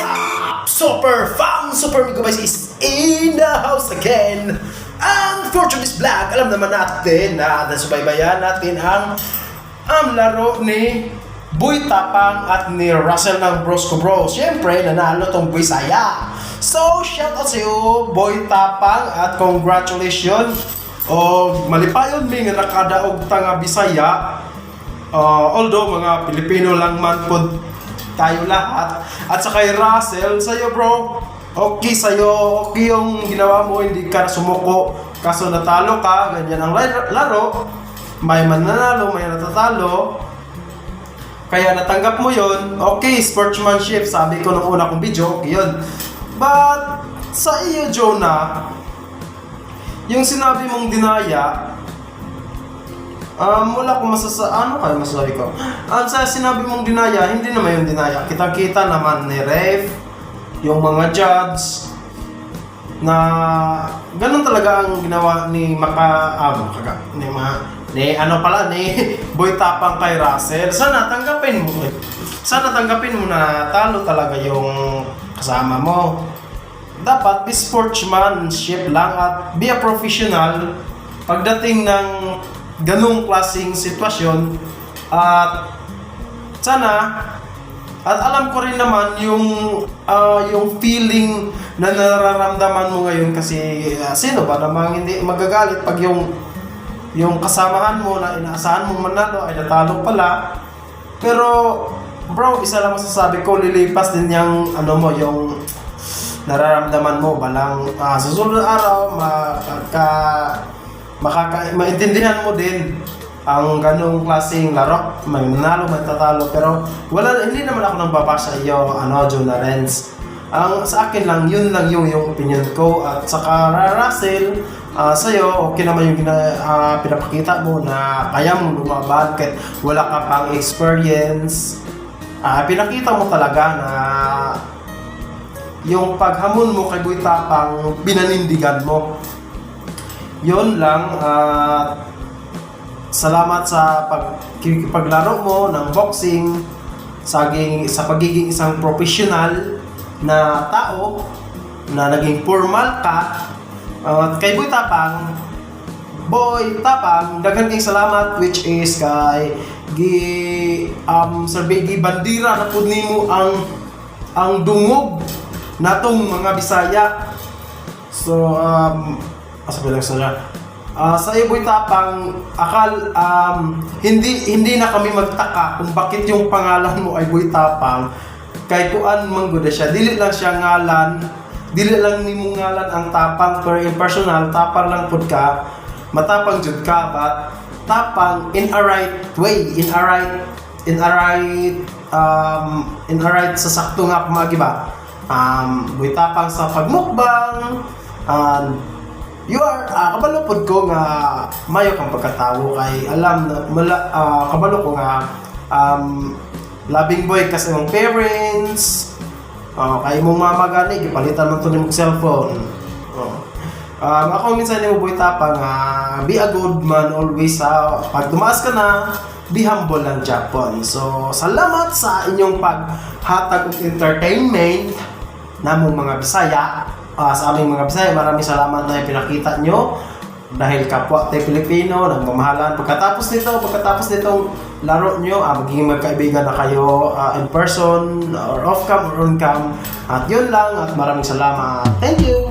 up? Super fun, super Mega is in the house again. And for today's vlog, alam naman natin na subaybayan natin ang laro ni Boy Tapang at ni Russell ng Brosco Bros. Siyempre, nanalo tong Boy Saya. So, shout out sa iyo, Boy Tapang, at congratulations. O, malipayon mi nga nakadaog tanga Bisaya. Although, mga Pilipino lang man po tayo lahat. At sa kay Russell, sa'yo bro, okay sa'yo, okay yung ginawa mo, hindi ka sumuko. Kaso natalo ka, ganyan ang laro. May mananalo, may natatalo. Kaya natanggap mo yon, okay, sportsmanship, sabi ko nung una kong video, okay yun. But, sa iyo Jonah, yung sinabi mong dinaya, wala akong ano kayo masasabi ko? Sa sinabi mong dinaya, hindi naman yung dinaya. Kita-kita naman ni Ref, yung mga judge, na ganun talaga ang ginawa ni ni Boy Tapang kay Russell. Sana tanggapin mo na talo talaga yung kasama mo. Dapat be sportsmanship lang at be a professional pagdating ng ganung klaseng sitwasyon. At sana, at alam ko rin naman yung feeling na nararamdaman mo ngayon kasi sino ba namang hindi magagalit pag yung kasamahan mo na inaasahan mong manalo ay natalo pala. Pero bro, isa lang masasabi ko, lilipas din yung yung nararamdaman mo balang susunod na araw maintindihan mo din ang ganung klaseng laro, may manalo, may tatalo. Pero hindi naman ako nang babasa iyo, Jonah Renz. Sa akin lang, yun lang yung opinion ko. At saka Russell, sa'yo, okay naman yung pinapakita mo na kaya mong lumaban kahit wala ka pang experience. Pinakita mo talaga na yung paghamon mo kay Boy Tapang, pinanindigan mo. Yun lang. Salamat sa paglaro mo ng boxing, sa pagiging isang professional na tao, na naging formal ka. Kay Boy Tapang, daghan kayong salamat, which is kay Sir Biggie Bandira na pud nimo ang dungog natong mga Bisaya. So sa iyo Boy Tapang, hindi na kami magtaka kung bakit yung pangalan mo ay Boy Tapang. Kay kuan manggod siya, dili lang siya ngalan, dili lang nimo ngalan ang tapang, pero in personal tapang lang pud ka, matapang jud ka, but tapang in a right way, in a right sa sakto nga magiba. Boy Tapang sa pagmukbang, you are kabalo pod ko nga mayo kang pagkatawo, kay alam na kabalo ko nga loving boy kasi mong parents, kay mong mama gani gipalitan man to nimong cellphone. Ako minsan nimo Boy Tapang, be a good man always. Pag tumaas ka na, be humble lang Japon. So salamat sa inyong paghatag og entertainment namong mga Bisaya. Sa aming mga Bisaya, maraming salamat na pinakita nyo dahil kapwa tayo Pilipino, nagmamahalan. Pagkatapos nitong laro nyo, magiging magkaibigan na kayo in person or off cam or on cam. At yun lang, at maraming salamat. Thank you!